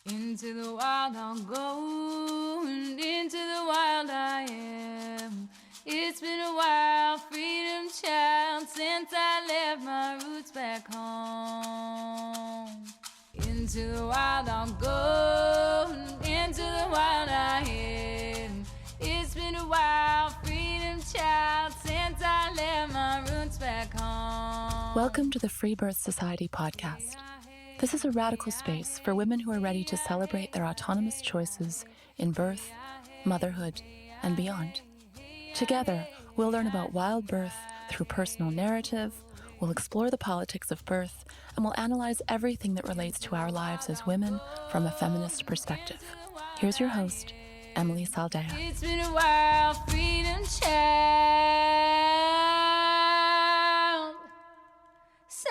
Into the wild I'll go, and into the wild I am. It's been a while, freedom child, since I left my roots back home. Into the wild I'll go, and into the wild I am. It's been a while, freedom child, since I left my roots back home. Welcome to the Free Birth Society podcast. This is a radical space for women who are ready to celebrate their autonomous choices in birth, motherhood, and beyond. Together, we'll learn about wild birth through personal narrative, we'll explore the politics of birth, and we'll analyze everything that relates to our lives as women from a feminist perspective. Here's your host, Emily Saldea. It's been a while, freedom child, since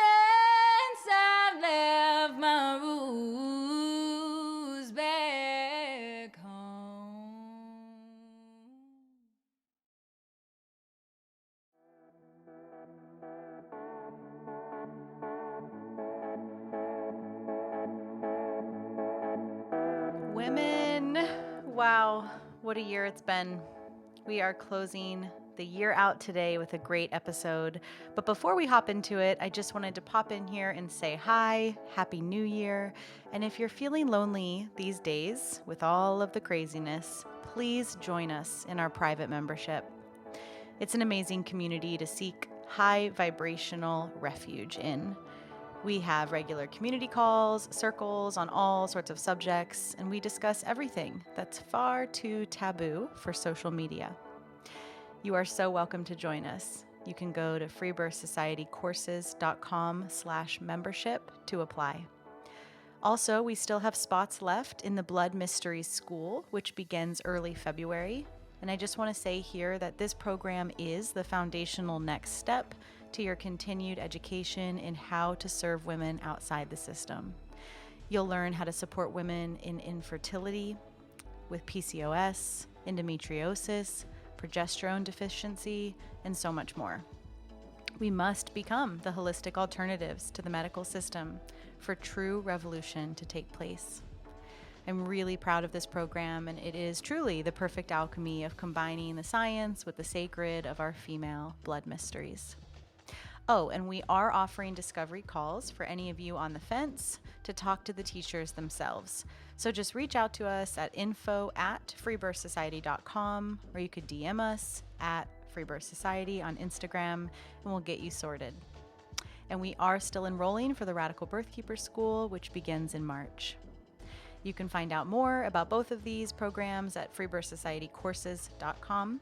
I left my roots back home. Women, wow, what a year it's been. We are closing the year out today with a great episode. But before we hop into it, I just wanted to pop in here and say hi, Happy New Year. And if you're feeling lonely these days with all of the craziness, please join us in our private membership. It's an amazing community to seek high vibrational refuge in. We have regular community calls, circles on all sorts of subjects, and we discuss everything that's far too taboo for social media. You are so welcome to join us. You can go to freebirthsocietycourses.com/membership to apply. Also, we still have spots left in the Blood Mysteries School, which begins early February. And I just want to say here that this program is the foundational next step to your continued education in how to serve women outside the system. You'll learn how to support women in infertility, with PCOS, endometriosis, progesterone deficiency, and so much more. We must become the holistic alternatives to the medical system for true revolution to take place. I'm really proud of this program, and it is truly the perfect alchemy of combining the science with the sacred of our female blood mysteries. Oh, and we are offering discovery calls for any of you on the fence to talk to the teachers themselves. So just reach out to us at info@freebirthsociety.com, or you could DM us at freebirthsociety on Instagram, and we'll get you sorted. And we are still enrolling for the Radical Birthkeeper School, which begins in March. You can find out more about both of these programs at freebirthsocietycourses.com.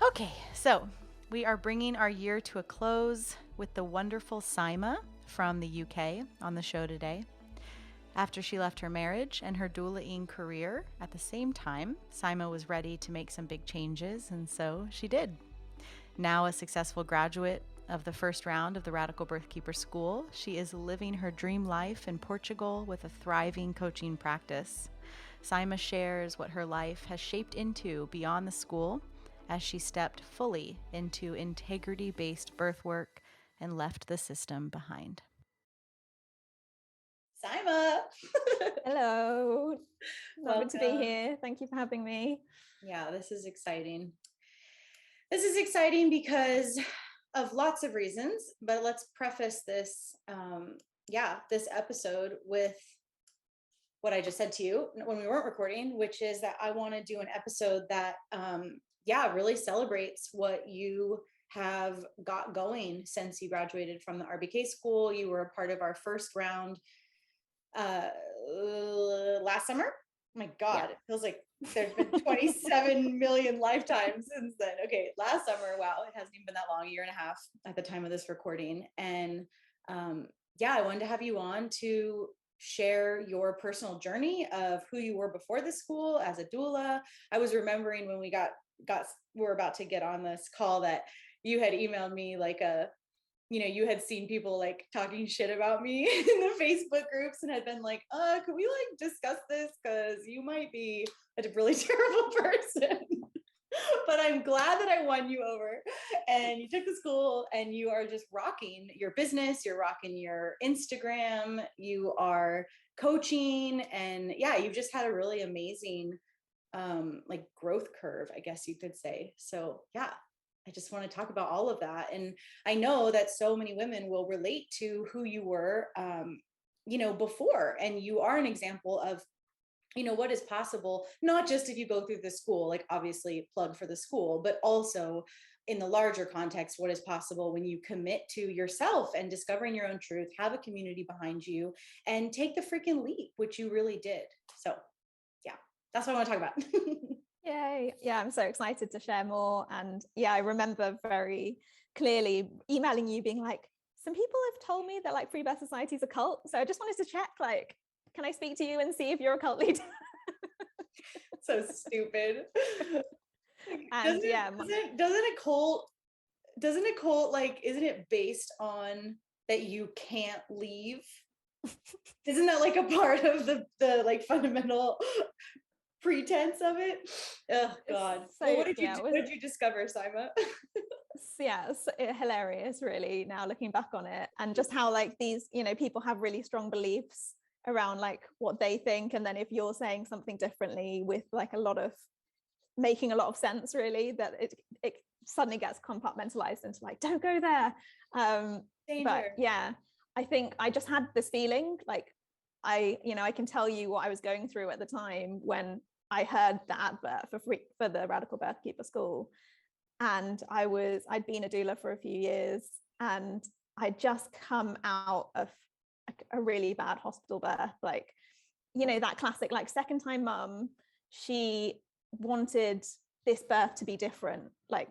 Okay, so we are bringing our year to a close with the wonderful Saima from the UK on the show today. After she left her marriage and her doula-ing career at the same time, Saima was ready to make some big changes, and so she did. Now a successful graduate of the first round of the Radical Birthkeeper School, she is living her dream life in Portugal with a thriving coaching practice. Saima shares what her life has shaped into beyond the school as she stepped fully into integrity-based birth work and left the system behind. Saima! Hello. Lovely to be Welcome. here. Thank you for having me. Yeah, this is exciting. This is exciting because of lots of reasons, but let's preface this, this episode with what I just said to you when we weren't recording, which is that I want to do an episode that, really celebrates what you have got going since you graduated from the RBK school. You were a part of our first round last summer. Oh my God, It feels like there's been 27 million lifetimes since then. Okay, last summer, wow, it hasn't even been that long, a year and a half at the time of this recording. And I wanted to have you on to share your personal journey of who you were before the school as a doula. I was remembering when we were about to get on this call that you had emailed me like you had seen people like talking shit about me in the Facebook groups and had been like, could we like discuss this? Cause you might be a really terrible person. But I'm glad that I won you over and you took the school and you are just rocking your business, you're rocking your Instagram, you are coaching, and yeah, you've just had a really amazing like growth curve, I guess you could say. So yeah, I just want to talk about all of that. And I know that so many women will relate to who you were before, and you are an example of what is possible, not just if you go through the school, like obviously plug for the school, but also in the larger context, what is possible when you commit to yourself and discovering your own truth, have a community behind you, and take the freaking leap, which you really did. So yeah, that's what I want to talk about. Yay. Yeah, I'm so excited to share more. And yeah, I remember very clearly emailing you being like, some people have told me that like Free Birth Society is a cult. So I just wanted to check, like, can I speak to you and see if you're a cult leader? So stupid. And doesn't a cult, like, isn't it based on that you can't leave? Isn't that like a part of the like fundamental pretense of it? Oh God. So, well, what did you discover, Saima? Yeah, it's hilarious really now looking back on it, and just how like these people have really strong beliefs around like what they think, and then if you're saying something differently with like making a lot of sense, really, that it suddenly gets compartmentalized into like, don't go there. But yeah, I think I just had this feeling like I can tell you what I was going through at the time when I heard the advert for the Radical Birth Keeper School. And I'd been a doula for a few years, and I'd just come out of a really bad hospital birth, like, that classic, like, second time mum. She wanted this birth to be different, like,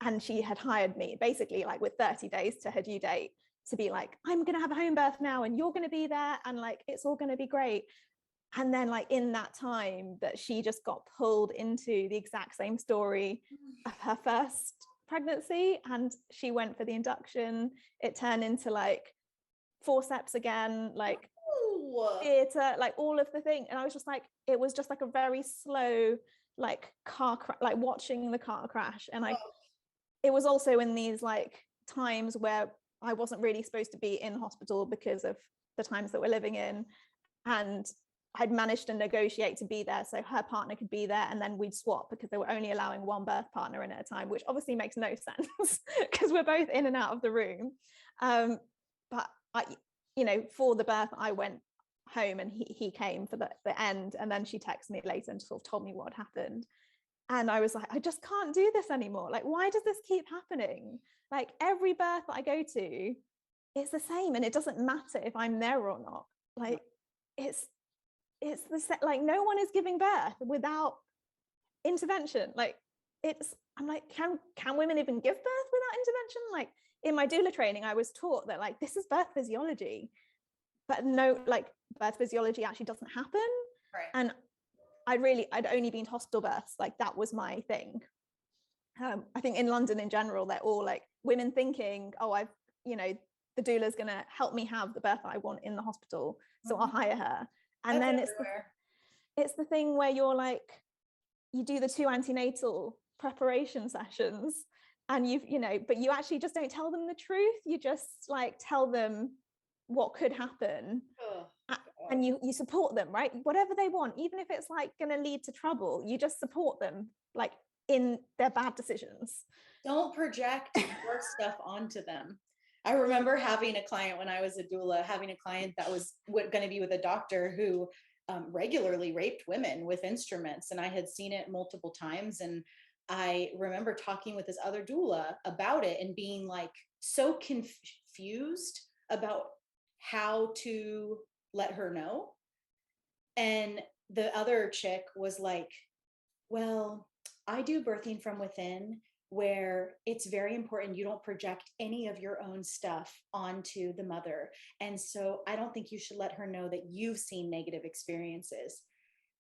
and she had hired me basically like with 30 days to her due date to be like, I'm going to have a home birth now and you're going to be there and like it's all going to be great. And then like in that time that she just got pulled into the exact same story of her first pregnancy, and she went for the induction. It turned into like forceps again, like theater, like all of the thing. And I was just like, it was just like a very slow like like watching the car crash. And it was also in these like times where I wasn't really supposed to be in hospital because of the times that we're living in, and I'd managed to negotiate to be there so her partner could be there, and then we'd swap because they were only allowing one birth partner in at a time, which obviously makes no sense because we're both in and out of the room. But I, for the birth, I went home and he came for the end, and then she texted me later and sort of told me what had happened. And I was like, I just can't do this anymore. Like, why does this keep happening? Like every birth that I go to, it's the same, and it doesn't matter if I'm there or not. Like it's like no one is giving birth without intervention. Like I'm like, can women even give birth without intervention? Like in my doula training, I was taught that like this is birth physiology, but no, like birth physiology actually doesn't happen. Right. And I'd only been to hospital births, like that was my thing. I think in London in general, they're all like women thinking, oh, the doula is going to help me have the birth that I want in the hospital, so I'll hire her. And then it's the thing where you're like, you do the 2 antenatal preparation sessions, and but you actually just don't tell them the truth. You just like tell them what could happen. And you support them, right? Whatever they want, even if it's like going to lead to trouble, you just support them like in their bad decisions. Don't project your stuff onto them. I remember having a client when I was a doula, having a client that was going to be with a doctor who regularly raped women with instruments. And I had seen it multiple times. And I remember talking with this other doula about it and being like so confused about how to let her know. And the other chick was like, well, I do birthing from within, where it's very important you don't project any of your own stuff onto the mother. And so I don't think you should let her know that you've seen negative experiences.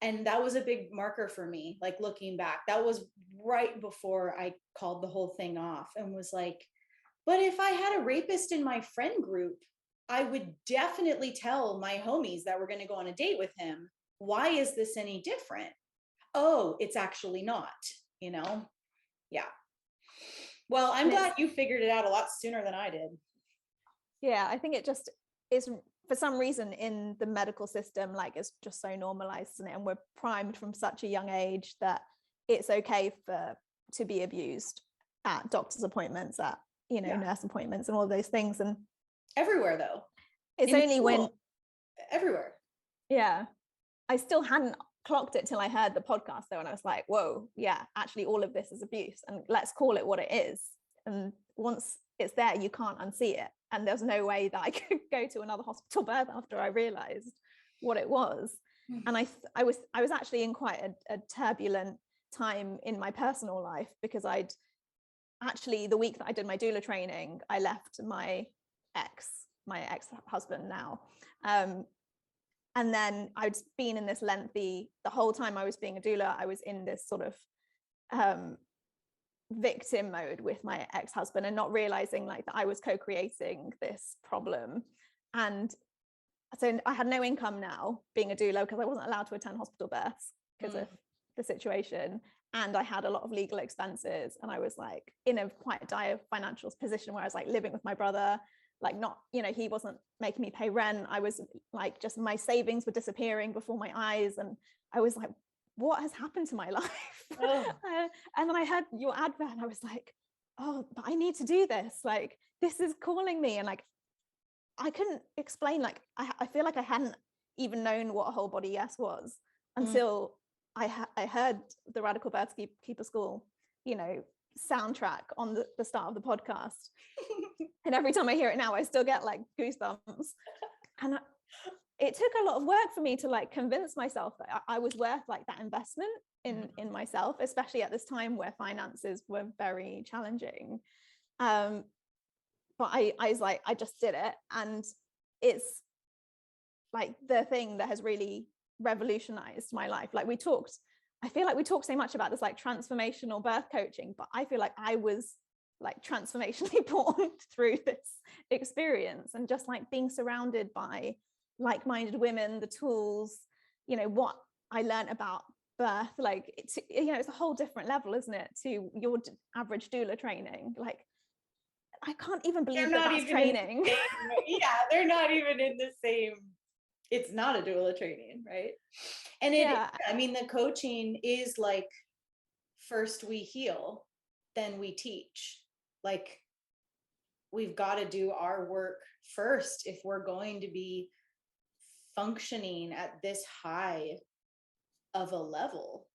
And that was a big marker for me, like looking back. That was right before I called the whole thing off and was like, but if I had a rapist in my friend group, I would definitely tell my homies that we're going to go on a date with him. Why is this any different? Oh, it's actually not. you know? Yeah. Well, I'm glad you figured it out a lot sooner than I did. Yeah, I think it just is, for some reason in the medical system, like it's just so normalized, isn't it? And we're primed from such a young age that it's okay to be abused at doctor's appointments, at, you know, nurse appointments and all those things. And everywhere though. It's only when everywhere. Yeah. I still hadn't clocked it till I heard the podcast though, and I was like, whoa, yeah, actually all of this is abuse, and let's call it what it is. And once it's there, you can't unsee it. And there's no way that I could go to another hospital birth after I realized what it was. And I was actually in quite a turbulent time in my personal life, because I'd actually, the week that I did my doula training, I left my ex-husband now. And then I'd been in this the whole time I was being a doula, I was in this sort of victim mode with my ex-husband, and not realizing like that I was co-creating this problem. And so I had no income now being a doula, because I wasn't allowed to attend hospital births because of the situation. And I had a lot of legal expenses, and I was like in a quite dire financial position where I was like living with my brother, like not, you know, he wasn't making me pay rent. I was like, just my savings were disappearing before my eyes. And I was like, what has happened to my life? And then I heard your advert and I was like, oh, but I need to do this. Like, this is calling me. And like, I couldn't explain, like, I feel like I hadn't even known what a whole body yes was until I heard the Radical Birth Keeper School, you know, soundtrack on the start of the podcast. And every time I hear it now, I still get like goosebumps. And it took a lot of work for me to like convince myself that I was worth like that investment in myself, especially at this time where finances were very challenging. But I was like, I just did it. And it's like the thing that has really revolutionized my life. Like I feel like we talk so much about this like transformational birth coaching, but I feel like I was like transformationally born through this experience, and just like being surrounded by like-minded women, the tools, you know, what I learned about birth, like it's, you know, it's a whole different level, isn't it, to your average doula training. Like I can't even believe that's training. Yeah, they're not even in the same, it's not a doula training, right? And I mean, the coaching is like, first we heal, then we teach. Like, we've got to do our work first if we're going to be functioning at this high of a level.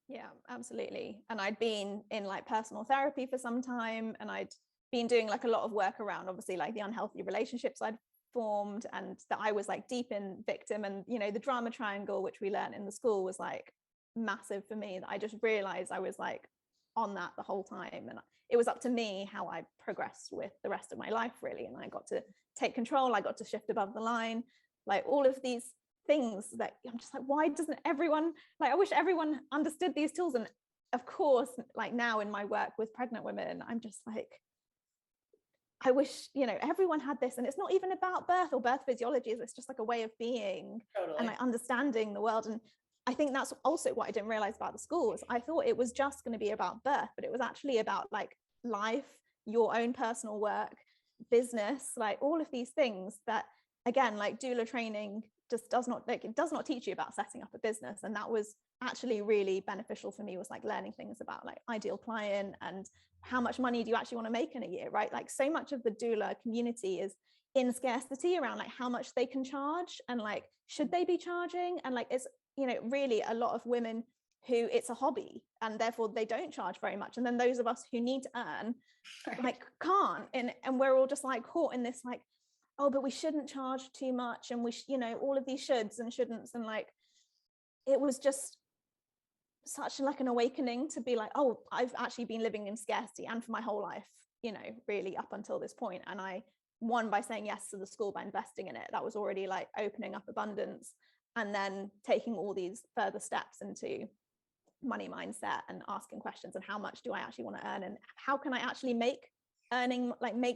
Yeah, absolutely. And I'd been in like personal therapy for some time, and I'd been doing like a lot of work around obviously like the unhealthy relationships I'd formed, and that I was like deep in victim, and you know, the drama triangle, which we learned in the school, was like massive for me, that I just realized I was like on that the whole time, and it was up to me how I progressed with the rest of my life, really. And I got to take control, I got to shift above the line, like all of these things that I'm just like, why doesn't everyone, like I wish everyone understood these tools. And of course, like now in my work with pregnant women, I'm just like, I wish, you know, everyone had this. And it's not even about birth or birth physiology, it's just like a way of being. Totally. And like understanding the world. And I think that's also what I didn't realize about the schools. I thought it was just going to be about birth, but it was actually about like life, your own personal work, business, like all of these things that, again, like doula training just does not teach you about setting up a business. And that was actually really beneficial for me, was like learning things about like ideal client and how much money do you actually want to make in a year, right? Like so much of the doula community is in scarcity around like how much they can charge, and like should they be charging, and like it's, you know, really a lot of women who it's a hobby and therefore they don't charge very much, and then those of us who need to earn like can't, and we're all just like caught in this like, oh, but we shouldn't charge too much, and we you know, all of these shoulds and shouldn'ts, and like it was just such like an awakening to be like, oh, I've actually been living in scarcity, and for my whole life, you know, really up until this point. And I won by saying yes to the school, by investing in it. That was already like opening up abundance, and then taking all these further steps into money mindset and asking questions, and how much do I actually want to earn, and how can I actually make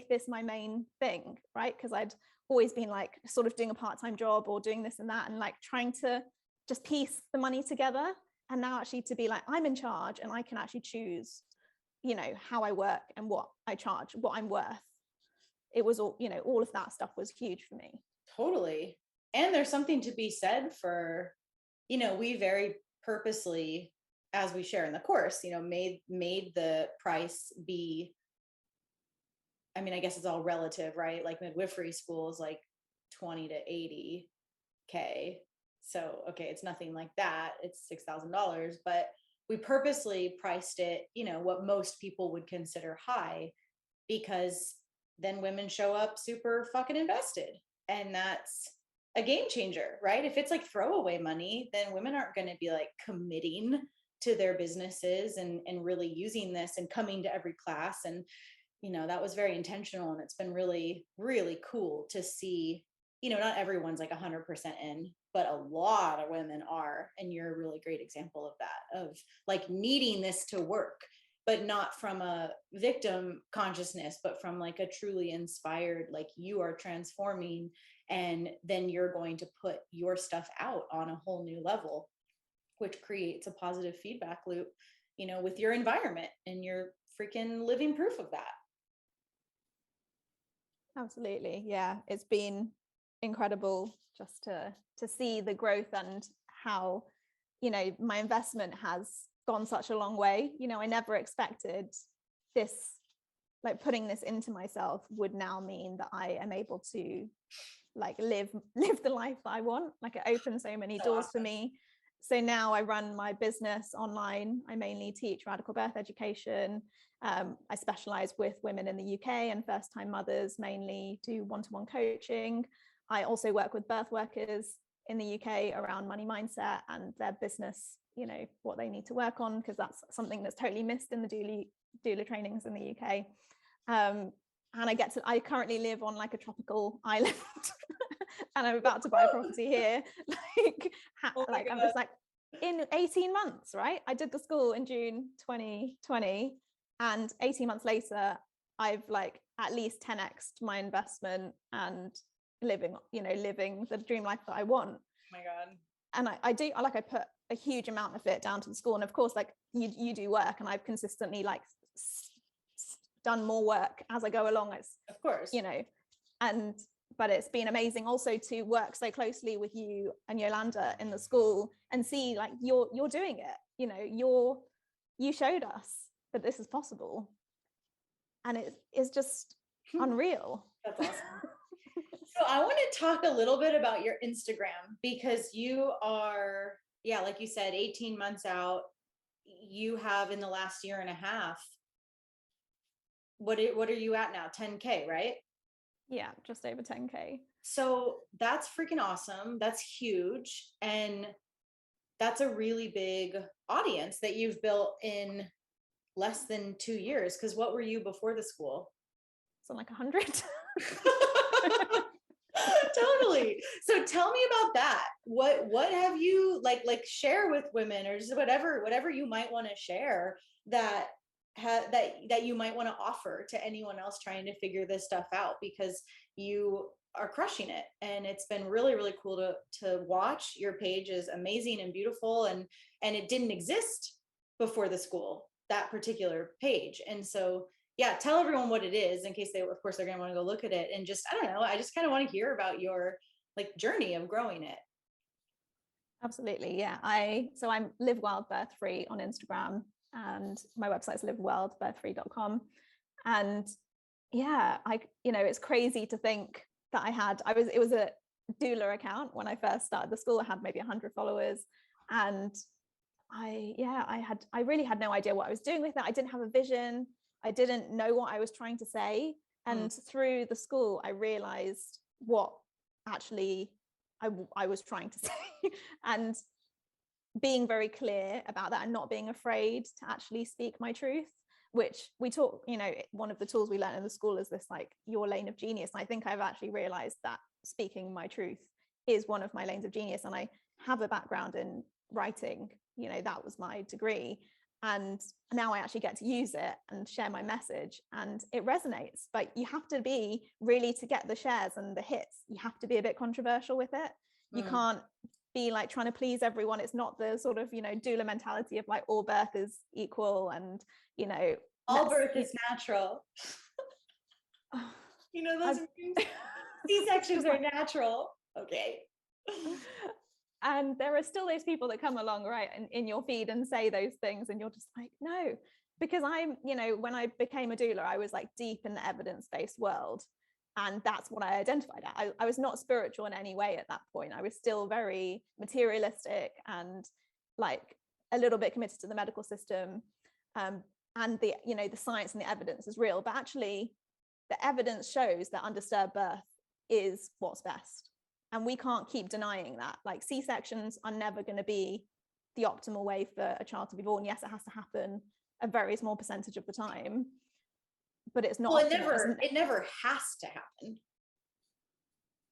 this my main thing, right? Because I'd always been like sort of doing a part-time job or doing this and that, and like trying to just piece the money together. And now actually to be like, I'm in charge and I can actually choose, you know, how I work and what I charge, what I'm worth. It was all, you know, all of that stuff was huge for me. Totally. And there's something to be said for, you know, we very purposely, as we share in the course, you know, made the price be, I mean, I guess it's all relative, right? Like midwifery school is like 20 to 80K. So, okay, it's nothing like that. It's $6,000, but we purposely priced it, you know, what most people would consider high, because then women show up super fucking invested. And that's a game changer, right? If it's like throwaway money, then women aren't going to be like committing to their businesses and really using this and coming to every class. And, you know, that was very intentional. And it's been really, really cool to see, you know, not everyone's like 100% in, but a lot of women are. And you're a really great example of that, of like needing this to work, but not from a victim consciousness, but from like a truly inspired, like you are transforming, and then you're going to put your stuff out on a whole new level, which creates a positive feedback loop, you know, with your environment, and you're freaking living proof of that. Absolutely. Yeah. It's been incredible just to see the growth and how, you know, my investment has gone such a long way. You know, I never expected this, like putting this into myself would now mean that I am able to like live the life that I want. Like it opens so many doors for me. So now I run my business online. I mainly teach radical birth education. I specialize with women in the UK and first-time mothers, mainly do one-to-one coaching. I also work with birth workers in the UK around money mindset and their business, you know, what they need to work on, because that's something that's totally missed in the doula trainings in the UK. And I currently live on like a tropical island and I'm about to buy a property here. I'm just like, in 18 months, right? I did the school in June 2020, and 18 months later, I've like at least 10x'd my investment and living the dream life that I want. Oh my God. And I put a huge amount of it down to the school. And of course, like you do work, and I've consistently like done more work as I go along. It's, of course, you know, but it's been amazing also to work so closely with you and Yolanda in the school and see like you're doing it, you know, you showed us that this is possible, and it is just unreal. That's awesome. So I want to talk a little bit about your Instagram, because you are, yeah, like you said, 18 months out. You have, in the last year and a half, what are you at now? 10K, right? Yeah, just over 10K. So that's freaking awesome. That's huge. And that's a really big audience that you've built in less than 2 years. Because what were you before the school? So like 100. Totally. So tell me about that. What have you like share with women, or just whatever you might want to share that you might want to offer to anyone else trying to figure this stuff out, because you are crushing it, and it's been really, really cool to watch. Your page is amazing and beautiful, and it didn't exist before the school, that particular page. And so, yeah, tell everyone what it is, in case of course they're going to want to go look at it. And just, I don't know, I just kind of want to hear about your like journey of growing it. Absolutely. Yeah. I'm Live Wild Birth Free on Instagram, and my website is livewildbirthfree.com. And yeah, it's crazy to think that it was a doula account when I first started the school. I had maybe 100 followers, and I really had no idea what I was doing with it. I didn't have a vision. I didn't know what I was trying to say. And through the school, I realized what actually I was trying to say, and being very clear about that, and not being afraid to actually speak my truth, which we talk, one of the tools we learned in the school is this, like, your lane of genius. And I think I've actually realized that speaking my truth is one of my lanes of genius. And I have a background in writing, that was my degree. And now I actually get to use it and share my message, and it resonates. But you have to be really, to get the shares and the hits, you have to be a bit controversial with it. You can't be like trying to please everyone. It's not the sort of, you know, doula mentality of like all birth is equal and, you know, all birth is natural. You know, those C-sections are natural. Okay. And there are still those people that come along, right, in your feed and say those things, and you're just like, no, because I'm, you know, when I became a doula, I was like deep in the evidence-based world, and that's what I identified at. I was not spiritual in any way at that point. I was still very materialistic and like a little bit committed to the medical system, and the, you know, the science and the evidence is real, but actually the evidence shows that undisturbed birth is what's best. And we can't keep denying that. Like C-sections are never going to be the optimal way for a child to be born. Yes, it has to happen a very small percentage of the time, but it's not. Well, it never has to happen.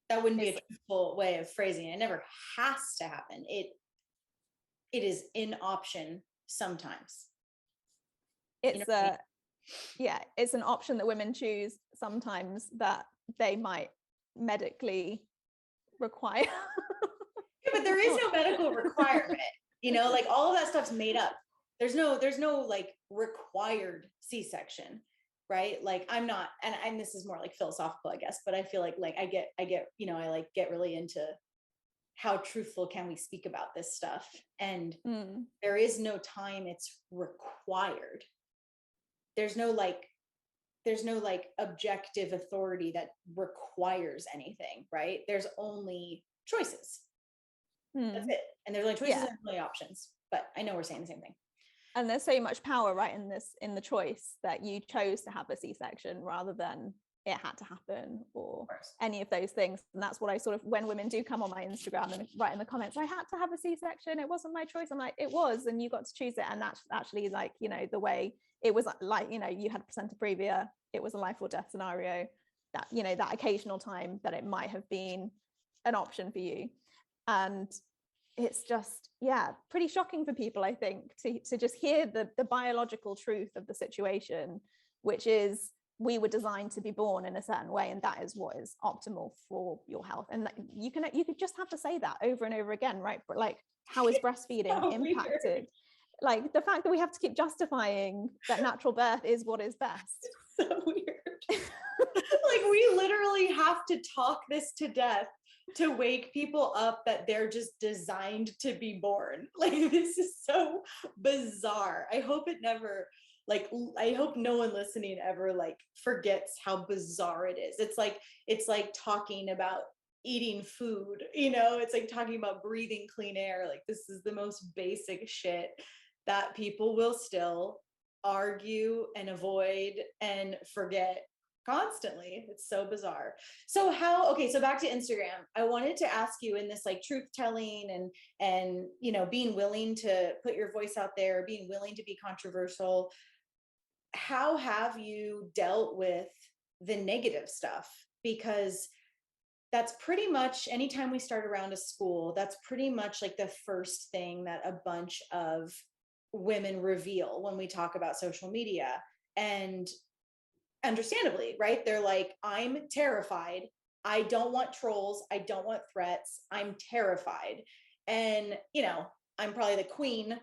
That wouldn't be a truthful way of phrasing it. It never has to happen. It is an option sometimes. It's you know it's an option that women choose sometimes that they might medically require. Yeah, but there is no medical requirement, you know, like all of that stuff's made up. There's no like required C-section, right? Like I'm not, and this is more like philosophical, I guess, but I feel like I get, you know, I like get really into how truthful can we speak about this stuff. And there is no time it's required. There's no like objective authority that requires anything, right? There's only choices. That's it. And there's like choices and only options. But I know we're saying the same thing. And there's so much power, right, in the choice that you chose to have a C-section rather than it had to happen or any of those things. And that's what I sort of, when women do come on my Instagram and write in the comments, I had to have a C-section, it wasn't my choice. I'm like, it was, and you got to choose it. And that's actually like, you know, the way it was, like, you know, you had placenta previa, it was a life or death scenario, that, you know, that occasional time that it might have been an option for you. And it's just, pretty shocking for people, I think, to just hear the biological truth of the situation, which is we were designed to be born in a certain way, and that is what is optimal for your health. And you could just have to say that over and over again, right? But like, how is breastfeeding impacted? Weird. Like the fact that we have to keep justifying that natural birth is what is best. So weird. Like we literally have to talk this to death to wake people up that they're just designed to be born. Like this is so bizarre. I hope it never, like, I hope no one listening ever like forgets how bizarre it is. It's like talking about eating food, you know, it's like talking about breathing clean air. Like this is the most basic shit that people will still argue and avoid and forget constantly. It's so bizarre. So back to Instagram. I wanted to ask you, in this like truth telling and you know, being willing to put your voice out there, being willing to be controversial, how have you dealt with the negative stuff? Because that's pretty much, anytime we start around a school, that's pretty much like the first thing that a bunch of women reveal when we talk about social media. And understandably, right? They're like, I'm terrified. I don't want trolls. I don't want threats. I'm terrified. And, you know, I'm probably the queen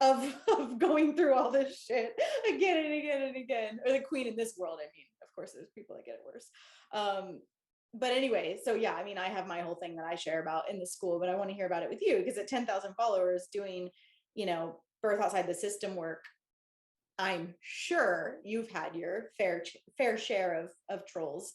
of going through all this shit again and again and again, or the queen in this world. I mean, of course, there's people that get it worse. But anyway, so yeah, I mean, I have my whole thing that I share about in the school, but I want to hear about it with you, because at 10,000 followers doing, you know, birth outside the system work, I'm sure you've had your fair share of trolls.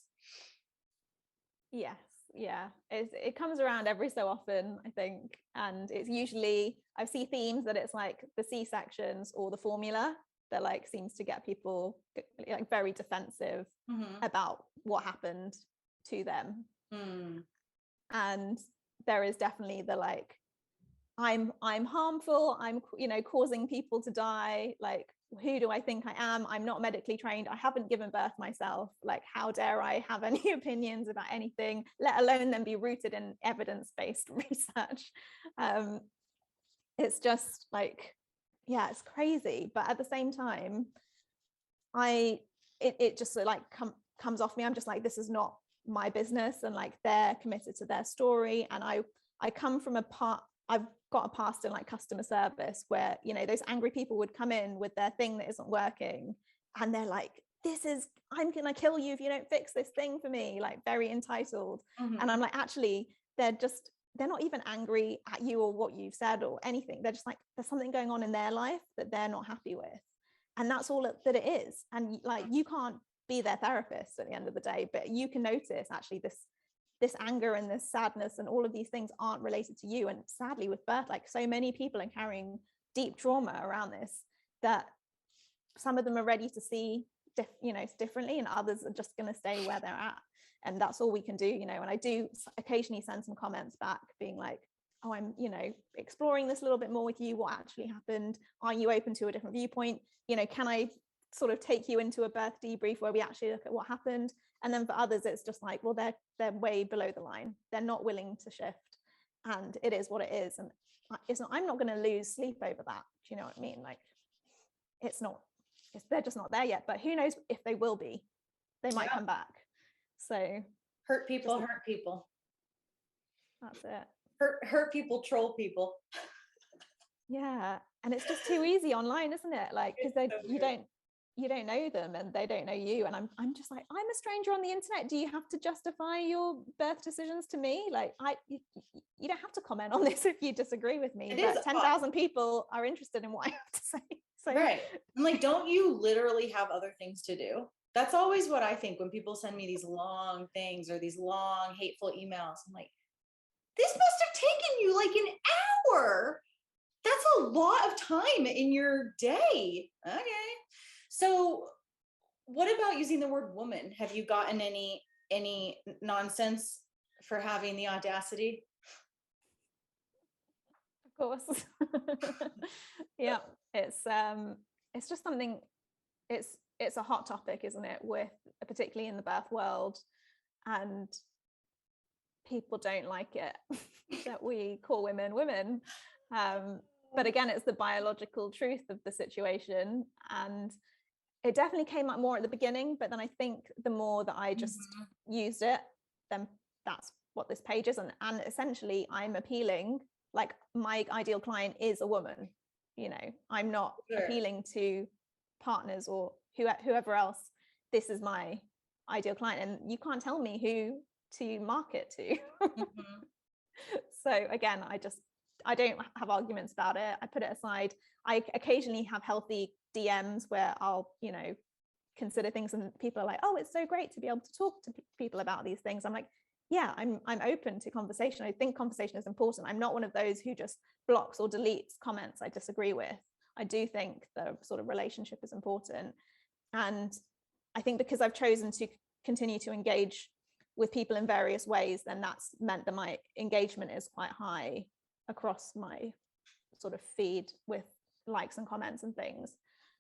Yes, yeah, it comes around every so often, I think, and it's usually, I see themes that it's like the C-sections or the formula that like seems to get people like very defensive about what happened to them. And there is definitely the like, I'm harmful, I'm, you know, causing people to die, like who do I think I am? I'm not medically trained, I haven't given birth myself, like how dare I have any opinions about anything, let alone them be rooted in evidence-based research. It's just like, yeah, it's crazy, but at the same time it just like comes off me. I'm just like, this is not my business, and like they're committed to their story, and I come from I've got a past in like customer service where, you know, those angry people would come in with their thing that isn't working, and they're like, I'm gonna kill you if you don't fix this thing for me, like very entitled. Mm-hmm. And I'm like, actually, they're not even angry at you or what you've said or anything. They're just like, there's something going on in their life that they're not happy with. And that's all that it is. And like, you can't be their therapist at the end of the day, but you can notice actually this anger and this sadness and all of these things aren't related to you. And sadly with birth, like so many people are carrying deep trauma around this, that some of them are ready to see differently, and others are just going to stay where they're at. And that's all we can do, you know. And I do occasionally send some comments back being like, oh, I'm, you know, exploring this a little bit more with you. What actually happened? Are you open to a different viewpoint? You know, can I sort of take you into a birth debrief where we actually look at what happened? And then for others, it's just like, well, they're way below the line. They're not willing to shift, and it is what it is. And I'm not going to lose sleep over that. Do you know what I mean? Like, they're just not there yet. But who knows if they will be? They might come back. So hurt people. That's it. Hurt people, troll people. Yeah, and it's just too easy online, isn't it? Like, because you don't know them and they don't know you. And I'm just like, I'm a stranger on the internet. Do you have to justify your birth decisions to me? Like, you don't have to comment on this if you disagree with me. But 10,000 people are interested in what I have to say. So, right. I'm like, don't you literally have other things to do? That's always what I think when people send me these long things or these long hateful emails. I'm like, this must have taken you like an hour. That's a lot of time in your day. Okay. So what about using the word woman? Have you gotten any nonsense for having the audacity? Of course. Yeah, it's just something, it's a hot topic, isn't it, with particularly in the birth world, and people don't like it that we call women. But again, it's the biological truth of the situation, and it definitely came up more at the beginning, but then I think the more that I just used it, then that's what this page is. And essentially I'm appealing, like, my ideal client is a woman, you know. I'm not appealing to partners or whoever else. This is my ideal client, and you can't tell me who to market to. So again, I don't have arguments about it. I put it aside. I occasionally have healthy DMs where I'll, you know, consider things, and people are like, oh, it's so great to be able to talk to people about these things. I'm like, yeah, I'm open to conversation. I think conversation is important. I'm not one of those who just blocks or deletes comments I disagree with. I do think the sort of relationship is important. And I think because I've chosen to continue to engage with people in various ways, then that's meant that my engagement is quite high across my sort of feed with likes and comments and things,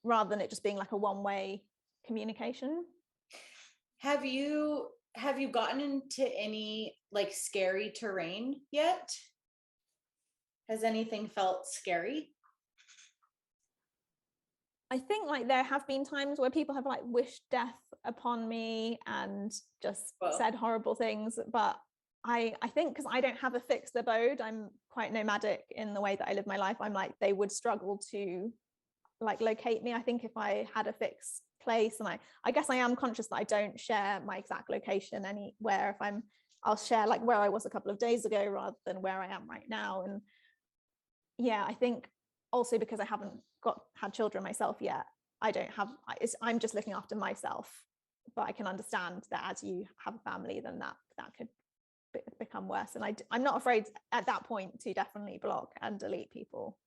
rather than it just being like a one-way communication. Have you gotten into any like scary terrain yet? Has anything felt scary? I think like there have been times where people have like wished death upon me and just said horrible things, but I think because I don't have a fixed abode, I'm quite nomadic in the way that I live my life. I'm like, they would struggle to like locate me. I think if I had a fixed place, and I guess I am conscious that I don't share my exact location anywhere. I'll share like where I was a couple of days ago rather than where I am right now. And yeah, I think also because I haven't had children myself yet, I'm just looking after myself. But I can understand that as you have a family, then that could become worse. And I'm not afraid at that point to definitely block and delete people.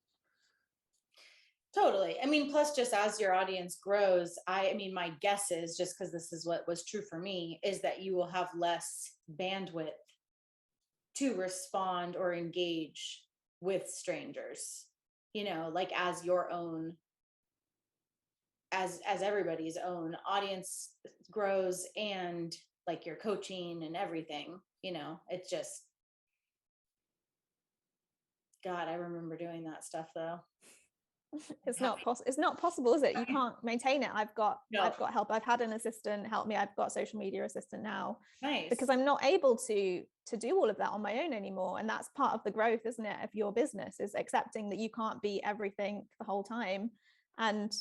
Totally. I mean, plus just as your audience grows, I mean, my guess is, just because this is what was true for me, is that you will have less bandwidth to respond or engage with strangers, you know, like as your own, as everybody's own audience grows, and like your coaching and everything, you know, it's just, God, I remember doing that stuff though. It's not possible, is it? You can't maintain it. I've got help. I've had an assistant help me. I've got a social media assistant now. Nice. Because I'm not able to do all of that on my own anymore. And that's part of the growth, isn't it, of your business, is accepting that you can't be everything the whole time. And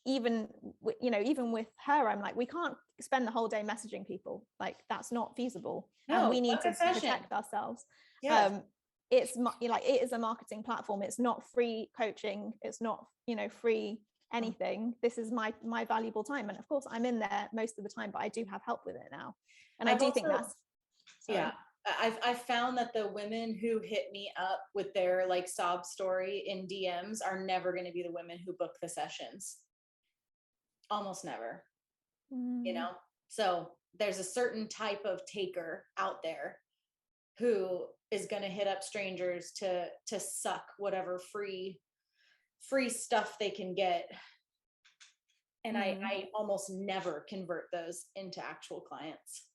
even with her, I'm like, we can't spend the whole day messaging people. Like, that's not feasible. No, and we need to protect ourselves. Yes. It's like, it is a marketing platform. It's not free coaching. It's not, free anything. This is my valuable time. And of course I'm in there most of the time, but I do have help with it now. And I do think that's, sorry. Yeah, I've found that the women who hit me up with their like sob story in DMs are never going to be the women who book the sessions. Almost never, So there's a certain type of taker out there who is going to hit up strangers to suck whatever free stuff they can get. And I almost never convert those into actual clients.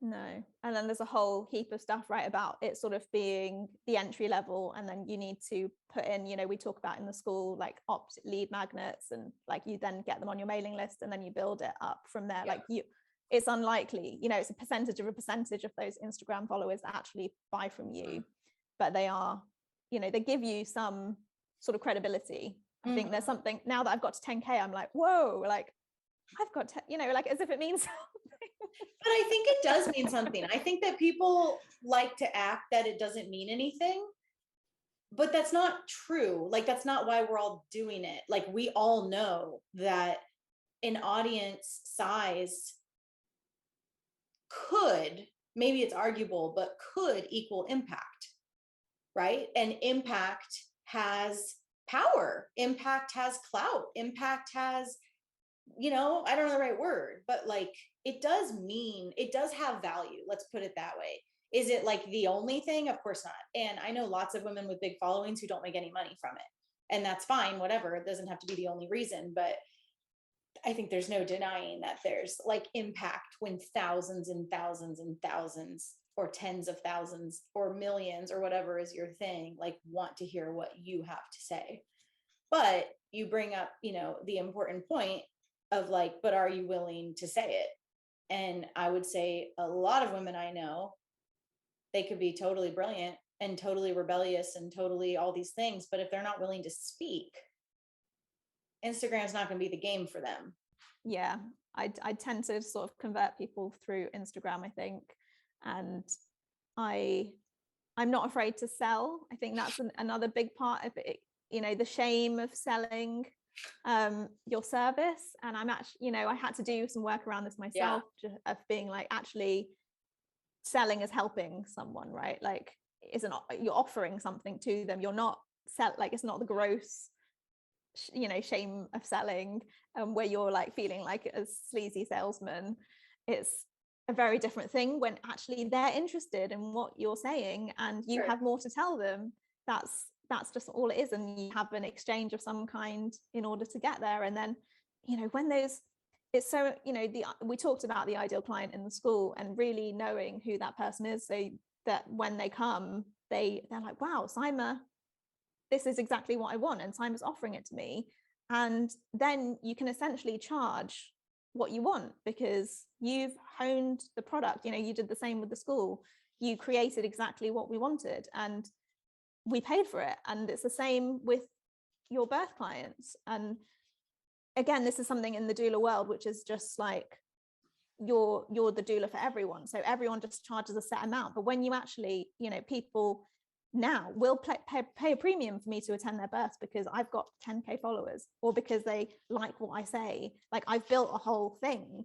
No. And then there's a whole heap of stuff, right, about it sort of being the entry level. And then you need to put in, we talk about in the school, like opt lead magnets, and like you then get them on your mailing list and then you build it up from there. Yeah. Like it's unlikely, it's a percentage of those Instagram followers that actually buy from you, but they are, they give you some sort of credibility. I think there's something, now that I've got to 10K, I'm like, whoa, like I've got, like as if it means something. But I think it does mean something. I think that people like to act that it doesn't mean anything, but that's not true. Like, that's not why we're all doing it. Like, we all know that an audience size could, maybe it's arguable, but could equal impact, right? And impact has power. Impact has clout. Impact has, I don't know the right word, but like, it does have value. Let's put it that way. Is it like the only thing? Of course not. And I know lots of women with big followings who don't make any money from it. And that's fine, whatever. It doesn't have to be the only reason, but I think there's no denying that there's like impact when thousands and thousands and thousands, or tens of thousands or millions or whatever is your thing, like want to hear what you have to say. But you bring up, the important point of like, but are you willing to say it? And I would say a lot of women I know, they could be totally brilliant and totally rebellious and totally all these things, but if they're not willing to speak, Instagram's not going to be the game for them. Yeah, I tend to sort of convert people through Instagram, I think. And I'm not afraid to sell. I think that's another big part of it, the shame of selling your service. And I'm actually, I had to do some work around this myself, of being like, actually selling is helping someone, right? Like, you're offering something to them. You're not like, it's not the gross shame of selling, where you're like feeling like a sleazy salesman. It's a very different thing when actually they're interested in what you're saying and you have more to tell them. That's just all it is. And you have an exchange of some kind in order to get there. And then, when it's so, we talked about the ideal client in the school, and really knowing who that person is, so that when they come, they're like, wow, Saima, this is exactly what I want, and Saima's offering it to me. And then you can essentially charge what you want, because you've honed the product. You did the same with the school. You created exactly what we wanted, and we paid for it. And it's the same with your birth clients. And again, this is something in the doula world, which is just like, you're the doula for everyone. So everyone just charges a set amount. But when you actually, people now will pay a premium for me to attend their births because I've got 10K followers, or because they like what I say. Like, I've built a whole thing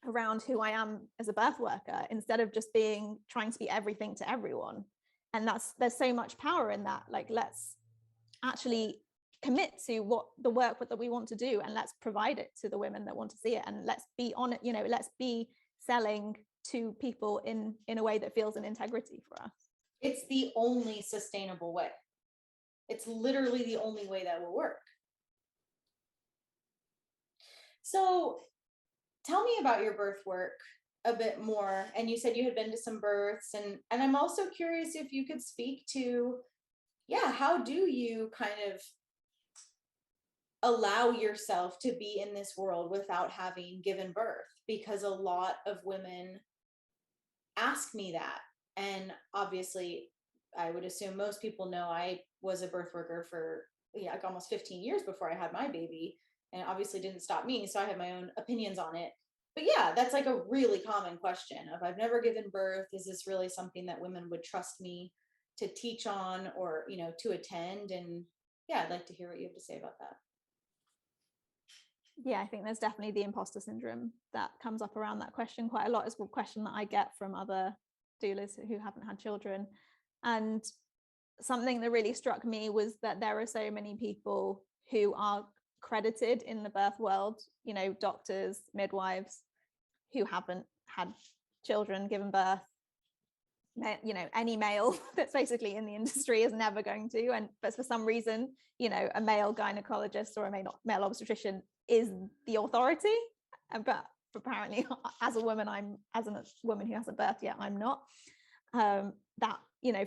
around who I am as a birth worker, instead of just trying to be everything to everyone. And there's so much power in that. Like, let's actually commit to what the work that we want to do, and let's provide it to the women that want to see it. And let's be on it, let's be selling to people in a way that feels an integrity for us. It's the only sustainable way. It's literally the only way that will work. So tell me about your birth work a bit more. And you said you had been to some births, and I'm also curious if you could speak to, how do you kind of allow yourself to be in this world without having given birth, because a lot of women ask me that. And obviously, I would assume most people know I was a birth worker for like almost 15 years before I had my baby, and it obviously didn't stop me. So I have my own opinions on it. But yeah, that's like a really common question of, I've never given birth. Is this really something that women would trust me to teach on, or, to attend? And yeah, I'd like to hear what you have to say about that. Yeah, I think there's definitely the imposter syndrome that comes up around that question quite a lot. Is a question that I get from other doulas who haven't had children. And something that really struck me was that there are so many people who are credited in the birth world, doctors, midwives, who haven't had children, given birth. Any male that's basically in the industry is never going to, but for some reason, a male gynecologist or a male obstetrician is the authority. But apparently, as a woman who hasn't birthed yet, I'm not. That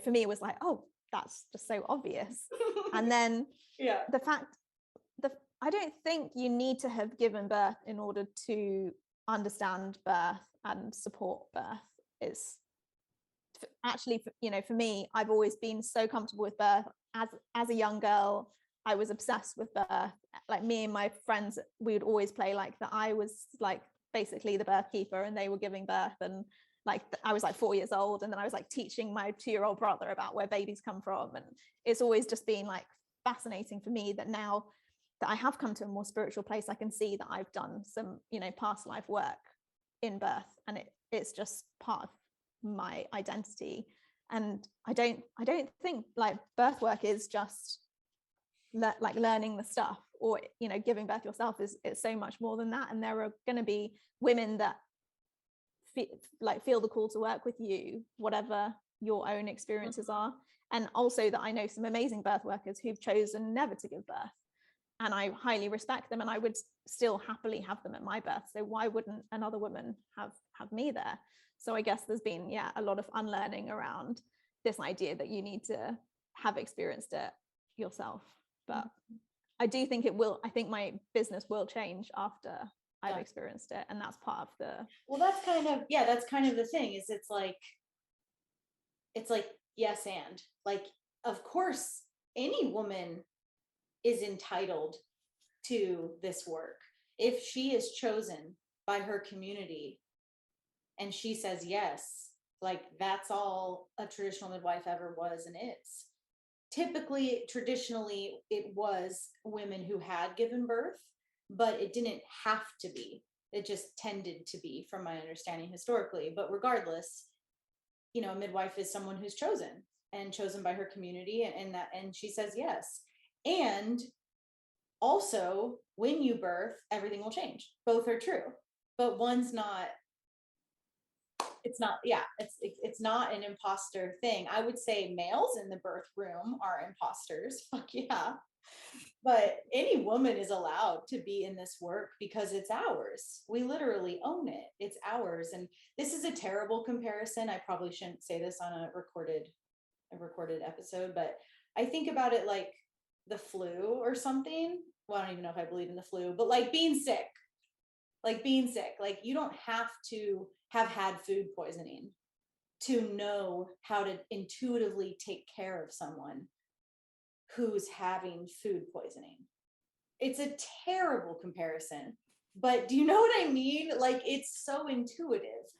for me, it was like, oh, that's just so obvious. And then yeah, the fact that I don't think you need to have given birth in order to understand birth and support birth. Is actually, for me, I've always been so comfortable with birth. As a young girl, I was obsessed with birth. Like, me and my friends, we would always play like that I was like basically the birth keeper and they were giving birth, and like I was like 4 years old, and then I was like teaching my 2-year-old brother about where babies come from. And it's always just been like fascinating for me that now that I have come to a more spiritual place, I can see that I've done some past life work in birth, and it's just part of my identity. And I don't think like birth work is just like learning the stuff, or giving birth yourself. It's so much more than that. And there are going to be women that feel the call to work with you, whatever your own experiences are. And also that I know some amazing birth workers who've chosen never to give birth, and I highly respect them, and I would still happily have them at my birth. So why wouldn't another woman have me there? So I guess there's been a lot of unlearning around this idea that you need to have experienced it yourself. But I do think I think my business will change after I've experienced it, and that's part of the that's kind of the thing. Is it's like yes, and like, of course any woman is entitled to this work if she is chosen by her community and she says yes. Like, that's all a traditional midwife ever was and is. Traditionally, it was women who had given birth, but it didn't have to be. It just tended to be, from my understanding historically. But regardless, a midwife is someone who's chosen by her community, and she says yes. And also, when you birth, everything will change. Both are true, but one's not. It's not an imposter thing. I would say males in the birth room are imposters. Fuck yeah. But any woman is allowed to be in this work because it's ours. We literally own it. It's ours. And this is a terrible comparison. I probably shouldn't say this on a recorded episode, but I think about it like the flu or something. Well, I don't even know if I believe in the flu, but like being sick. Like you don't have to have had food poisoning to know how to intuitively take care of someone who's having food poisoning. It's a terrible comparison, but do you know what I mean? Like, it's so intuitive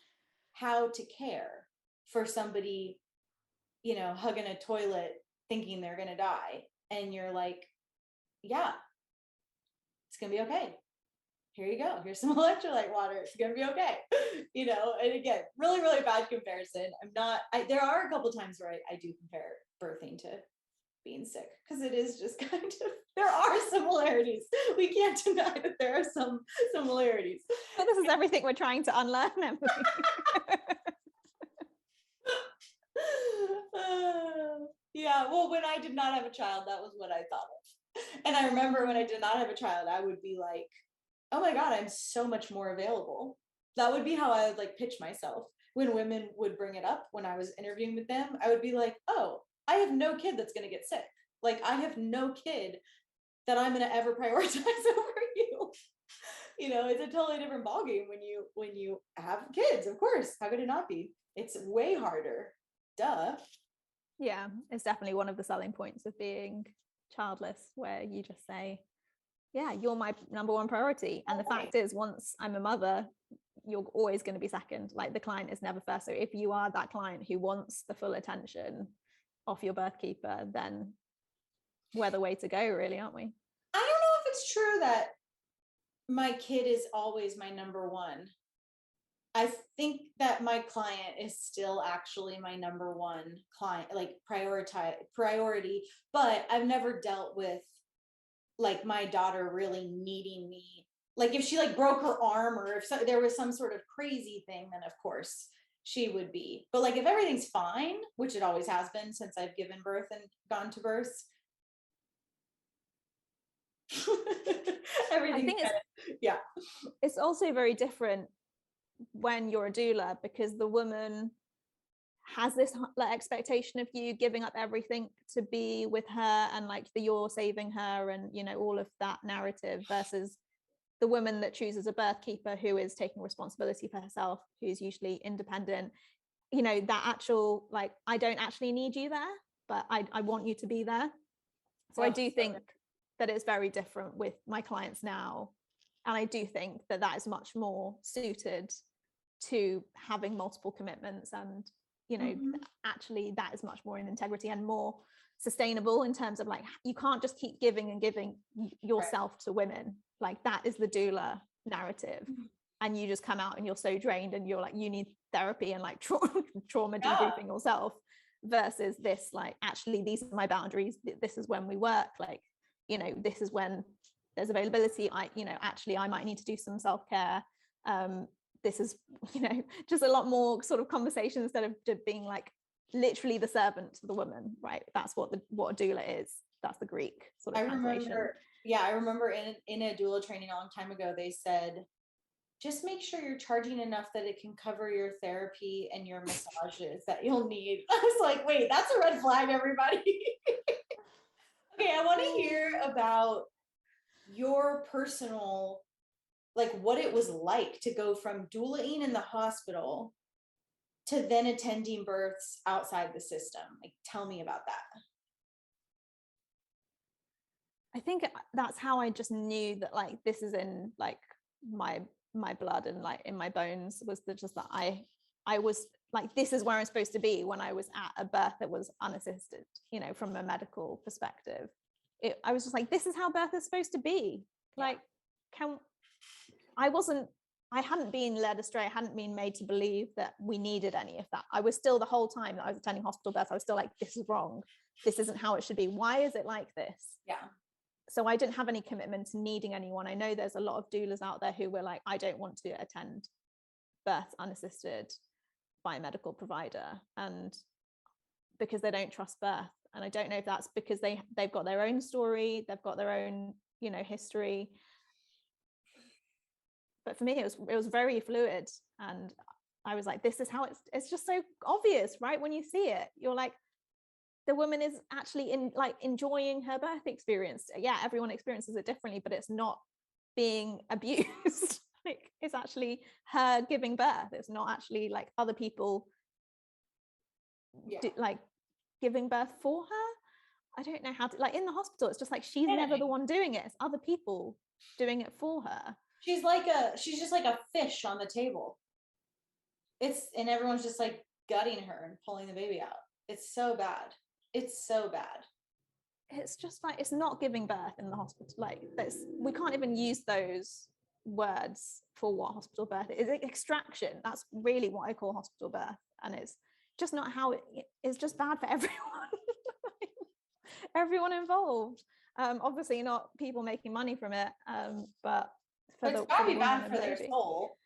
how to care for somebody, hugging a toilet thinking they're going to die. And you're like, yeah, it's going to be okay. Here you go. Here's some electrolyte water. It's going to be okay. And again, really, really bad comparison. There are a couple times where I do compare birthing to being sick, because it is just kind of, there are similarities. We can't deny that there are some similarities. But this is everything we're trying to unlearn, Emily. Yeah, well, when I did not have a child, that was what I thought of. And I remember when I did not have a child, I would be like, oh my God, I'm so much more available. That would be how I would like pitch myself. When women would bring it up when I was interviewing with them, I would be like, oh, I have no kid that's going to get sick. Like, I have no kid that I'm going to ever prioritize over you. You know, it's a totally different ballgame when you have kids. Of course, how could it not be? It's way harder. Duh. Yeah, it's definitely one of the selling points of being childless, where you just say, yeah, you're my number one priority. And the fact is, once I'm a mother, you're always going to be second. Like, the client is never first. So if you are that client who wants the full attention of your birth keeper, then we're the way to go, really, aren't we? I don't know if it's true that my kid is always my number one. I think that my client is still actually my number one client, like priority, but I've never dealt with like my daughter really needing me. Like if she like broke her arm, or if there was some sort of crazy thing, then of course she would be. But like if everything's fine, which it always has been since I've given birth and gone to birth. I think it's also very different when you're a doula, because the woman has this like expectation of you giving up everything to be with her, and like you're saving her, and you know, all of that narrative, versus the woman that chooses a birth keeper who is taking responsibility for herself, who's usually independent. You know, that actual like, I don't actually need you there, but I want you to be there. So I do think that it's very different with my clients now, and I do think that that is much more suited to having multiple commitments, and you know, actually that is much more in integrity and more sustainable in terms of like, you can't just keep giving and giving yourself to women. Like, that is the doula narrative, and you just come out and you're so drained and you're like, you need therapy and like trauma debriefing yourself, versus this like, actually these are my boundaries, this is when we work, like, you know, this is when there's availability, you know, actually I might need to do some self-care. This is, you know, just a lot more sort of conversation, instead of being like literally the servant to the woman, right? That's what a doula is. That's the Greek sort of translation. I remember in a doula training a long time ago, they said, just make sure you're charging enough that it can cover your therapy and your massages that you'll need. I was like, wait, that's a red flag, everybody. Okay, I want to hear about your personal, like what it was like to go from doulaing in the hospital to then attending births outside the system. Like, tell me about that. I think that's how I just knew that like, this is in like my blood and like in my bones, was just that I was like, this is where I'm supposed to be when I was at a birth that was unassisted, you know, from a medical perspective. I was just like, this is how birth is supposed to be. Like, I hadn't been led astray. I hadn't been made to believe that we needed any of that. I was still, the whole time that I was attending hospital births, I was still like, this is wrong. This isn't how it should be. Why is it like this? Yeah. So I didn't have any commitment to needing anyone. I know there's a lot of doulas out there who were like, I don't want to attend births unassisted by a medical provider, and because they don't trust birth. And I don't know if that's because they've got their own story, they've got their own, you know, history. But for me, it was very fluid, and I was like, this is how it's just so obvious, right? When you see it, you're like, the woman is actually enjoying her birth experience. Yeah, everyone experiences it differently, but it's not being abused. Like, it's actually her giving birth. It's not actually like other people like giving birth for her. I don't know how to, like, in the hospital, it's just like, she's never the one doing it. It's other people doing it for her. She's just like a fish on the table. And everyone's just like gutting her and pulling the baby out. It's so bad. It's so bad. It's just like, it's not giving birth in the hospital. Like, we can't even use those words for what hospital birth is. It's extraction. That's really what I call hospital birth. And it's just not how it's just bad for everyone. Everyone involved. Obviously not people making money from it, but it's gotta be bad for their soul.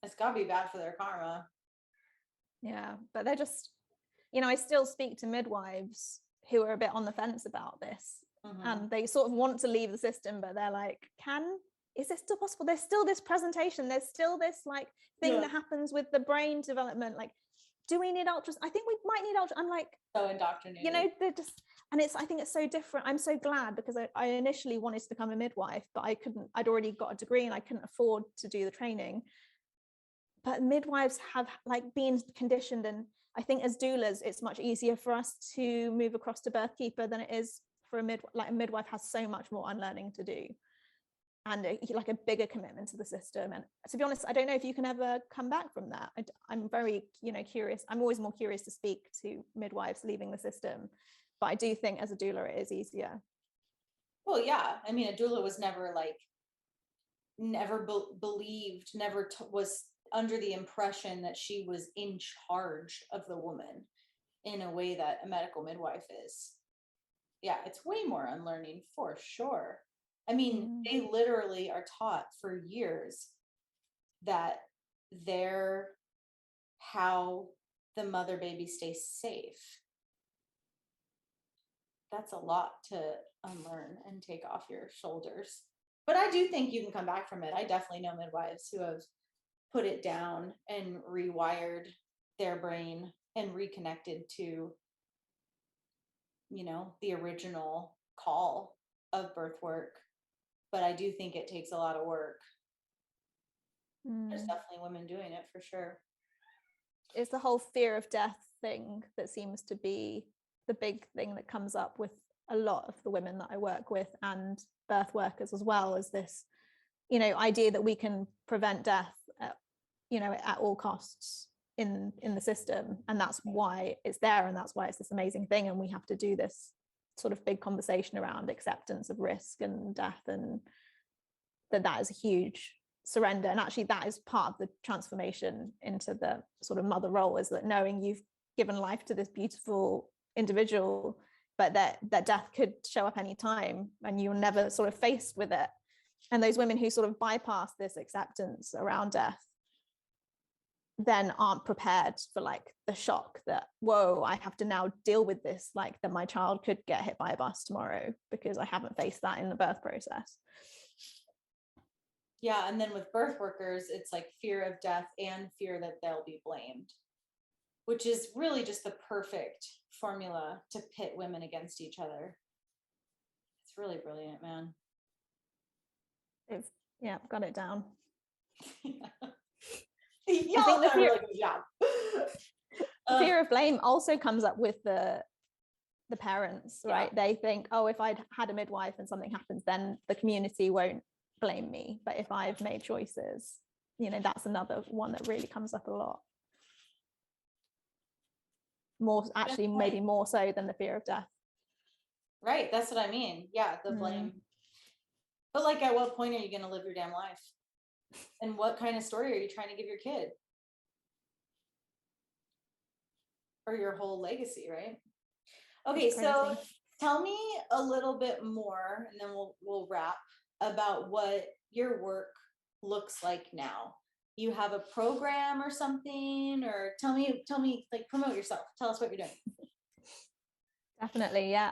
It's gotta be bad for their karma. Yeah, but they're just, you know, I still speak to midwives who are a bit on the fence about this, and they sort of want to leave the system, but they're like, is this still possible? There's still this presentation, there's still this like thing that happens with the brain development. Like, do we need ultrasound? I think we might need ultrasound. I'm like, so indoctrinated. You know, they're just, and I think it's so different. I'm so glad, because I initially wanted to become a midwife, but I'd already got a degree and I couldn't afford to do the training. But midwives have like been conditioned, and I think as doulas, it's much easier for us to move across to birth keeper than it is for a midwife. Like a midwife has so much more unlearning to do, and like a bigger commitment to the system. And to be honest, I don't know if you can ever come back from that. I'm very, curious. I'm always more curious to speak to midwives leaving the system, but I do think as a doula it is easier. Well, yeah. I mean, a doula was never believed, was under the impression that she was in charge of the woman in a way that a medical midwife is. Yeah, it's way more unlearning for sure. I mean, they literally are taught for years that they're how the mother baby stays safe. That's a lot to unlearn and take off your shoulders. But I do think you can come back from it. I definitely know midwives who have put it down and rewired their brain and reconnected to, the original call of birth work. But I do think it takes a lot of work. There's definitely women doing it for sure. It's the whole fear of death thing that seems to be the big thing that comes up with a lot of the women that I work with, and birth workers as well, as this, idea that we can prevent death at all costs in the system. And that's why it's there, and that's why it's this amazing thing. And we have to do this sort of big conversation around acceptance of risk and death, and that is a huge surrender. And actually that is part of the transformation into the sort of mother role, is that knowing you've given life to this beautiful individual, but that death could show up any time and you're never sort of faced with it. And those women who sort of bypass this acceptance around death then aren't prepared for like the shock that, whoa, I have to now deal with this, like that my child could get hit by a bus tomorrow, because I haven't faced that in the birth process. Yeah, and then with birth workers, it's like fear of death and fear that they'll be blamed, which is really just the perfect formula to pit women against each other. It's really brilliant, man. I've got it down. Y'all done a really good job. Fear of blame also comes up with the parents, right? They think, oh, if I'd had a midwife and something happens, then the community won't blame me. But if I've made choices, that's another one that really comes up a lot. More, actually, maybe more so than the fear of death. Right, that's what I mean. Yeah, the blame. But like, at what point are you going to live your damn life? And what kind of story are you trying to give your kid? Or your whole legacy, right? Okay, so tell me a little bit more, and then we'll wrap, about what your work looks like now. You have a program or something, or tell me, like, promote yourself. Tell us what you're doing. Definitely, yeah.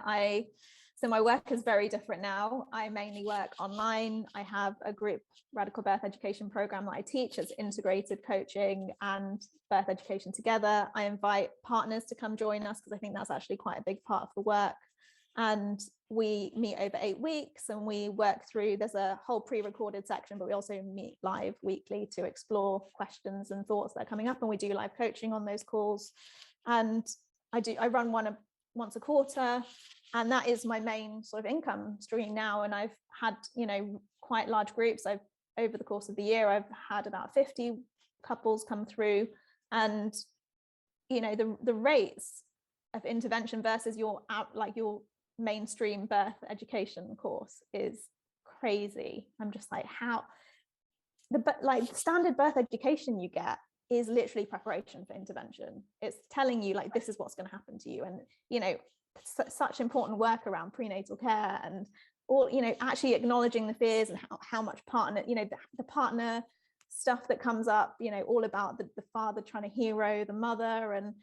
So my work is very different now. I mainly work online. I have a group radical birth education program that I teach as integrated coaching and birth education together. I invite partners to come join us, because I think that's actually quite a big part of the work. And we meet over 8 weeks and we work through, there's a whole pre-recorded section, but we also meet live weekly to explore questions and thoughts that are coming up, and we do live coaching on those calls. And I run one once a quarter, and that is my main sort of income stream now. And I've had, quite large groups. Over the course of the year, I've had about 50 couples come through, and the rates of intervention versus your mainstream birth education course is crazy. I'm just like, how the standard birth education you get is literally preparation for intervention. It's telling you like, this is what's going to happen to you. And such important work around prenatal care and all, actually acknowledging the fears and how much partner, the partner stuff that comes up, all about the father trying to hero the mother. And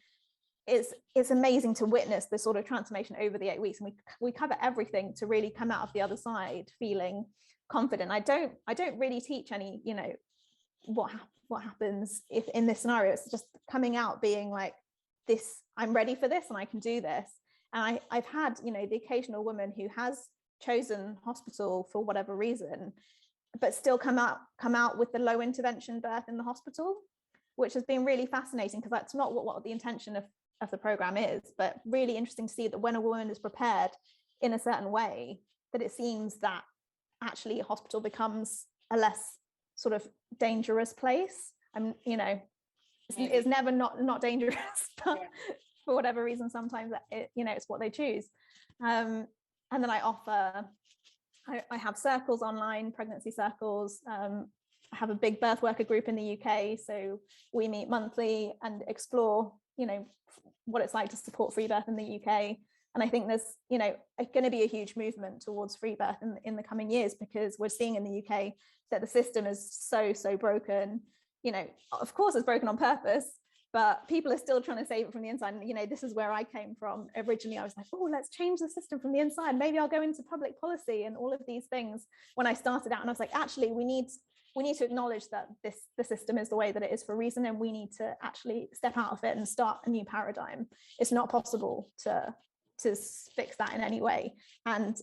it's amazing to witness the sort of transformation over the 8 weeks. And we cover everything to really come out of the other side feeling confident. I don't really teach any, what happens if in this scenario. It's just coming out being like, this, I'm ready for this and I can do this. And I've had, you know, the occasional woman who has chosen hospital for whatever reason, but still come out with the low intervention birth in the hospital, which has been really fascinating, because that's not what the intention of the program is, but really interesting to see that when a woman is prepared in a certain way, that it seems that actually a hospital becomes a less sort of dangerous place. And, you know, it's never not dangerous, but for whatever reason, sometimes you know, it's what they choose. And then I have circles online, pregnancy circles. I have a big birth worker group in the UK, so we meet monthly and explore, you know, what it's like to support free birth in the UK. And I think there's, you know, going to be a huge movement towards free birth in the coming years, because we're seeing in the UK that the system is so broken. You know, of course it's broken on purpose, but people are still trying to save it from the inside. And, you know, this is where I came from. Originally, I was like, oh, let's change the system from the inside. Maybe I'll go into public policy and all of these things when I started out. And I was like, actually, we need to acknowledge that the system is the way that it is for a reason, and we need to actually step out of it and start a new paradigm. It's not possible to fix that in any way. And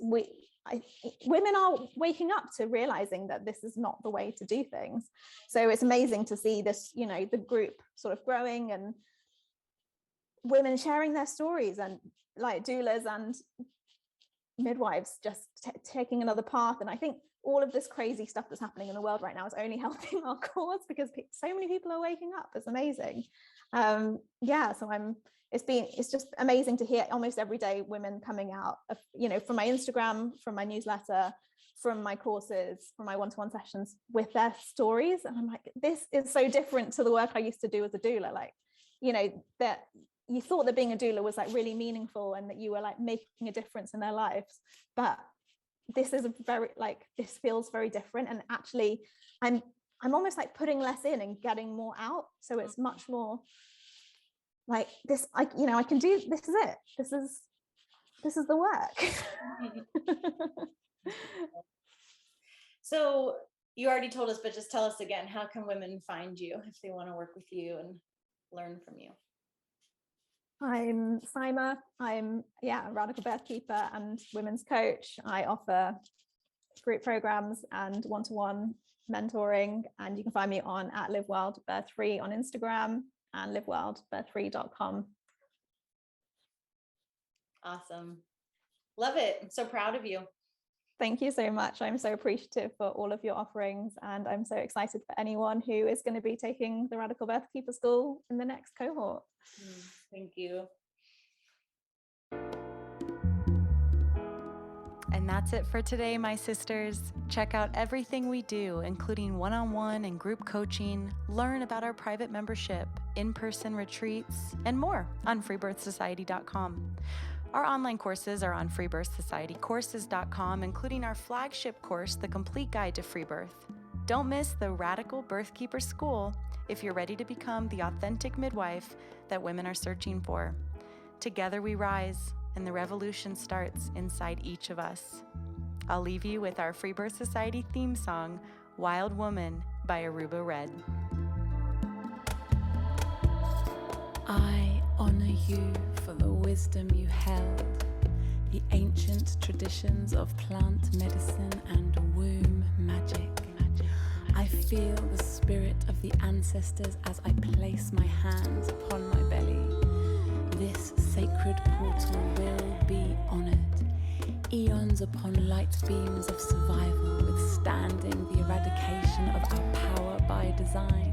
women are waking up to realizing that this is not the way to do things. So it's amazing to see this, you know, the group sort of growing, and women sharing their stories, and like doulas and midwives just taking another path. And I think all of this crazy stuff that's happening in the world right now is only helping our cause, because so many people are waking up. It's amazing. So it's just amazing to hear almost every day women coming out of, you know, from my Instagram, from my newsletter, from my courses, from my one-to-one sessions, with their stories. And I'm like, this is so different to the work I used to do as a doula. Like, you know, that you thought that being a doula was like really meaningful and that you were like making a difference in their lives. But this is this feels very different. And actually I'm almost like putting less in and getting more out. So it's much more like this, I can do, this is it. This is the work. So you already told us, but just tell us again, how can women find you if they want to work with you and learn from you? I'm Saima. I'm a radical birth keeper and women's coach. I offer group programs and one-to-one mentoring, and you can find me on @livewildbirthfree on Instagram and livewildbirthfree.com. Awesome. Love it. I'm so proud of you. Thank you so much. I'm so appreciative for all of your offerings, and I'm so excited for anyone who is going to be taking the Radical Birth Keeper School in the next cohort. Thank you. And that's it for today, my sisters. Check out everything we do, including one-on-one and group coaching. Learn about our private membership, in-person retreats, and more on freebirthsociety.com. Our online courses are on freebirthsocietycourses.com, including our flagship course, The Complete Guide to Free Birth. Don't miss the Radical Birth Keeper School if you're ready to become the authentic midwife that women are searching for. Together we rise, and the revolution starts inside each of us. I'll leave you with our Free Birth Society theme song, Wild Woman by Aruba Red. I honor you for the wisdom you held, the ancient traditions of plant medicine and womb magic. I feel the spirit of the ancestors as I place my hands upon my belly. This sacred portal will be honored. Eons upon light beams of survival, withstanding the eradication of our power by design.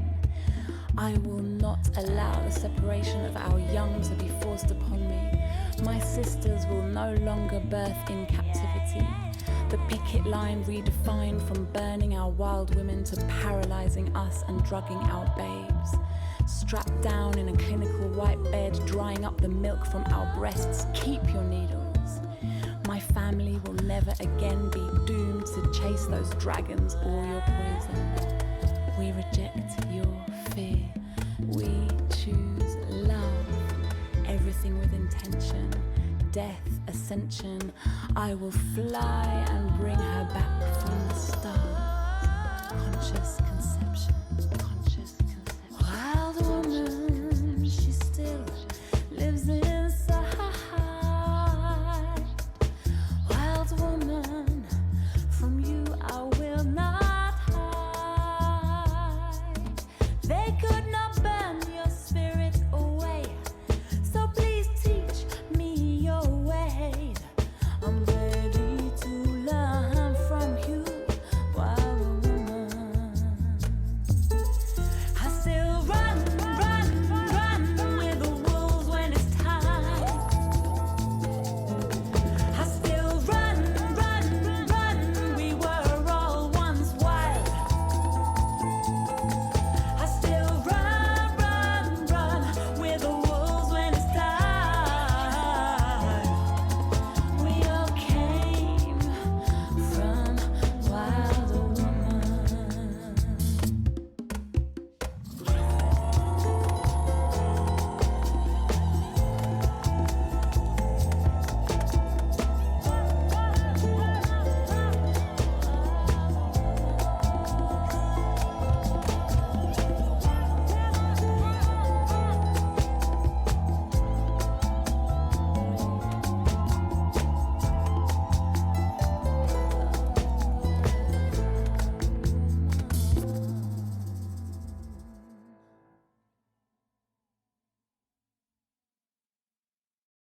I will not allow the separation of our young to be forced upon me. My sisters will no longer birth in captivity. The picket line redefined from burning our wild women to paralyzing us and drugging our babes. Strapped down in a clinical white bed, drying up the milk from our breasts. Keep your needles. My family will never again be doomed to chase those dragons or your poison. We reject your fear. We choose love. Everything with intention. Death, ascension. I will fly and bring her back from the stars. Conscious conception.